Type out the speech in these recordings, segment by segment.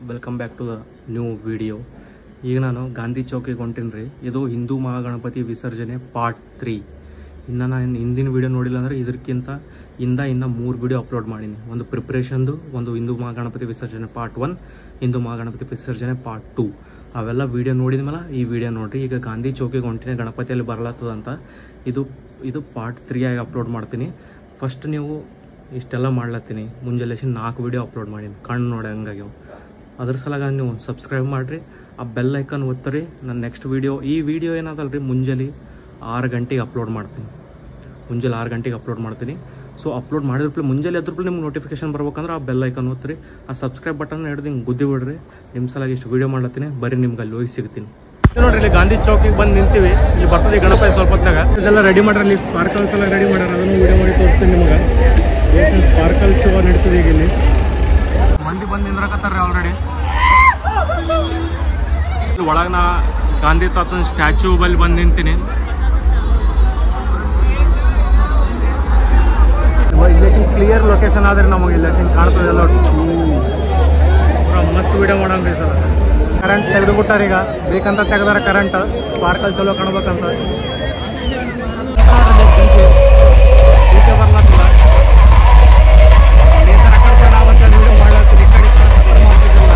Welcome back to the new video. ಈಗ ನಾನು ಗಾಂಧಿ ಚೌಕಿಗೆ ಹೊಂಟೀನಿ ರೀ. ಇದು ಹಿಂದೂ ಮಹಾಗಣಪತಿ ವಿಸರ್ಜನೆ ಪಾರ್ಟ್ 3. ಇನ್ನು ನಾನು ಹಿಂದಿನ ವಿಡಿಯೋ ನೋಡಿಲ್ಲ ಅಂದರೆ ಇದಕ್ಕಿಂತ ಇನ್ನು 3 ವಿಡಿಯೋ ಅಪ್ಲೋಡ್ ಮಾಡೀನಿ. ಒಂದು ಪ್ರಿಪ್ರೇಷನ್ದು, ಒಂದು ಹಿಂದೂ ಮಹಾಗಣಪತಿ ವಿಸರ್ಜನೆ ಪಾರ್ಟ್ 1, ಹಿಂದೂ ಮಹಾಗಣಪತಿ ವಿಸರ್ಜನೆ ಪಾರ್ಟ್ 2. ಅವೆಲ್ಲ ವಿಡಿಯೋ ನೋಡಿದ ಮೇಲೆ ಈ ವಿಡಿಯೋ ನೋಡಿರಿ. ಈಗ ಗಾಂಧಿ ಚೌಕಿಗೆ ಹೊಂಟೀನಿ, ಗಣಪತಿಯಲ್ಲಿ ಬರ್ಲತ್ತದಂತ. ಇದು ಪಾರ್ಟ್ 3 ಆಗಿ ಅಪ್ಲೋಡ್ ಮಾಡ್ತೀನಿ. ಫಸ್ಟ್ ನೀವು ಇಷ್ಟೆಲ್ಲ ಮಾಡ್ಲತ್ತೀನಿ, ಮುಂಜಾನೆ 4 ವಿಡಿಯೋ ಅಪ್ಲೋಡ್ ಮಾಡೀನಿ, ಕಣ್ಣು ನೋಡಿ ಹಂಗಾಗ್ಯಾವ. ಅದ್ರ ಸಲಗ ನೀವು ಸಬ್ಸ್ಕ್ರೈಬ್ ಮಾಡಿರಿ, ಆ ಬೆಲ್ ಐಕನ್ ಒತ್ತರಿ. ನನ್ನ ನೆಕ್ಸ್ಟ್ ಈ ವಿಡಿಯೋ ಏನದಲ್ಲ ರೀ, ಮುಂಜಾನೆ 6 ಗಂಟೆಗೆ ಅಪ್ಲೋಡ್ ಮಾಡ್ತೀನಿ. ಮುಂಜಾನೆ 6 ಗಂಟೆಗೆ ಅಪ್ಲೋಡ್ ಮಾಡ್ತೀನಿ. ಸೊ ಅಪ್ಲೋಡ್ ಮಾಡಿದ್ರಪ್ಲೆ ಮುಂಜಾನೆ ಎದ್ರಪ್ಲೆ ನಿಮ್ಗೆ ನೋಟಿಫಿಕೇಶನ್ ಬರ್ಬೇಕಂದ್ರೆ ಆ ಬೆಲ್ ಐಕನ್ ಒತ್ತರಿ, ಆ ಸಬ್ಸ್ಕ್ರೈಬ್ ಬಟನ್ ಹಿಡ್ದು ಹಿಂಗೆ ಗುದ್ದಿ ಬಿಡ್ರಿ. ನಿಮ್ಮ ಸಲಾಗಿ ಇಷ್ಟು ವಿಡಿಯೋ ಮಾಡ್ಲತ್ತೀನಿ, ಬರೀ ನಿಮ್ಗೆ ಅಲ್ಲಿ ಹೋಗಿ ಸಿಗ್ತೀನಿ. ನೋಡ್ರಿ, ಇಲ್ಲಿ ಗಾಂಧಿ ಚೌಕಿಗೆ ಬಂದು ನಿಂತೀವಿ. ಇಲ್ಲಿ ಬರ್ತದೆ ಗಣಪತಿ ಸ್ವಲ್ಪ ಹೊತ್ನಾಗ. ಇದೆಲ್ಲ ರೆಡಿ ಮಾಡ್ರಿ, ಇಲ್ಲಿ ಸ್ಪಾರ್ಕಲ್ಸ್ ಎಲ್ಲ ರೆಡಿ ಮಾಡ್ಯಾರ, ಅದನ್ನು ವಿಡಿಯೋ ಮಾಡಿ ತೋರಿಸ್ತೀನಿ ನಿಮ್ಗೆ. ಸ್ಪಾರ್ಕಲ್ ಶೋ ನಡೀತದೆ ಈಗ. ಇಲ್ಲಿ ಮಂದಿ ಬಂದು ನಿಂದ್ರಕತ್ತಾರ್ರಿ ಆಲ್ರೆಡಿ. ಒಳಗೆ ನಾ ಗಾಂಧಿ ತಾತನ ಸ್ಟ್ಯಾಚ್ಯೂ ಬಲ್ಲಿ ಬಂದು ನಿಂತೀನಿ. ಇಲ್ಲೇಶನ್ ಕ್ಲಿಯರ್ ಲೊಕೇಶನ್ ಆದ್ರೆ ನಮಗೆ ಇಲ್ಲೇಶನ್ ಕಾಣ್ತದೆ ಎಲ್ಲ. ಮಸ್ತ್ ವಿಡಿಯೋ ಮಾಡೋಂಗ್ರಿ ಸರ್. ಕರೆಂಟ್ ತೆಗೆದುಬಿಟ್ಟಾರ, ಈಗ ಬೇಕಂತ ತೆಗೆದಾರ ಕರೆಂಟ್, ಸ್ಪಾರ್ಕಲ್ ಚಲೋ ಕಾಣ್ಬೇಕಂತ. ಬರ್ಲತ್ತಿಲ್ಲ ಈ ಥರ ಕಡೆ ವಿಡಿಯೋ ಮಾಡ್ಲತ್ತೀರಿ. ಈ ಕಡೆ ಮಾಡ್ತಿದ್ದಿಲ್ಲ.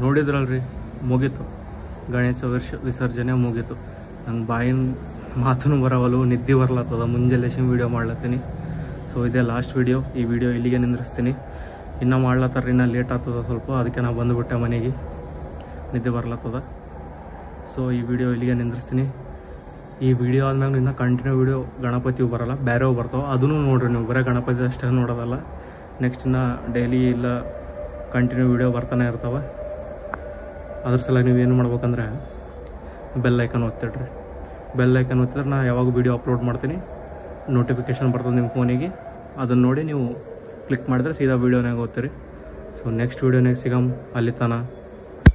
ನೋಡಿದ್ರಲ್ರಿ, ಮುಗೀತು ಗಣೇಶ ವಿಸರ್ಜನೆ ಮುಗೀತು. ನಂಗೆ ಬಾಯಿನ ಮಾತೂ ಬರವಲ್ಲು, ನಿದ್ದೆ ಬರ್ಲತ್ತದ, ಮುಂಜಾನೆ ವೀಡಿಯೋ ಮಾಡ್ಲತ್ತೀನಿ. ಸೊ ಇದೇ ಲಾಸ್ಟ್ ವೀಡಿಯೋ. ಈ ವಿಡಿಯೋ ಇಲ್ಲಿಗೆ ನಿಂದ್ರಿಸ್ತೀನಿ. ಇನ್ನೂ ಮಾಡ್ಲತ್ತಾರ, ಇನ್ನೂ ಲೇಟ್ ಆಗ್ತದ ಸ್ವಲ್ಪ, ಅದಕ್ಕೆ ನಾನು ಬಂದುಬಿಟ್ಟೆ ಮನೆಗೆ, ನಿದ್ದೆ ಬರ್ಲತ್ತದ. ಸೊ ಈ ವಿಡಿಯೋ ಇಲ್ಲಿಗೆ ನಿಂದ್ರಿಸ್ತೀನಿ. ಈ ವಿಡಿಯೋ ಆದ್ಮೇಲೆ ಇನ್ನೂ ಕಂಟಿನ್ಯೂ ವಿಡಿಯೋ ಗಣಪತಿವು ಬರೋಲ್ಲ, ಬೇರೆವು ಬರ್ತಾವೆ, ಅದನ್ನು ನೋಡ್ರಿ ನೀವು. ಬರೀ ಗಣಪತಿ ಅಷ್ಟೇ ನೋಡೋದಲ್ಲ, ನೆಕ್ಸ್ಟ್ ಇನ್ನು ಡೈಲಿ ಇಲ್ಲ ಕಂಟಿನ್ಯೂ ವಿಡಿಯೋ ಬರ್ತಾನೆ ಇರ್ತಾವೆ. ಅದ್ರ ಸಲ ನೀವೇನು ಮಾಡ್ಬೇಕಂದ್ರೆ ಬೆಲ್ ಐಕನ್ ಒತ್ತಿಡ್ರಿ. ಬೆಲ್ ಐಕನ್ ಒತ್ತಿದ್ರೆ ನಾನು ಯಾವಾಗ ವಿಡಿಯೋ ಅಪ್ಲೋಡ್ ಮಾಡ್ತೀನಿ ನೋಟಿಫಿಕೇಷನ್ ಬರ್ತದೆ ನಿಮ್ಮ ಫೋನಿಗೆ. ಅದನ್ನು ನೋಡಿ ನೀವು ಕ್ಲಿಕ್ ಮಾಡಿದ್ರೆ ಸೀದಾ ವೀಡಿಯೋನಾಗ ಓದ್ತೀರಿ. So next ವೀಡಿಯೋನಾಗ ಸಿಗಮ್. ಅಲ್ಲಿ ತನಕ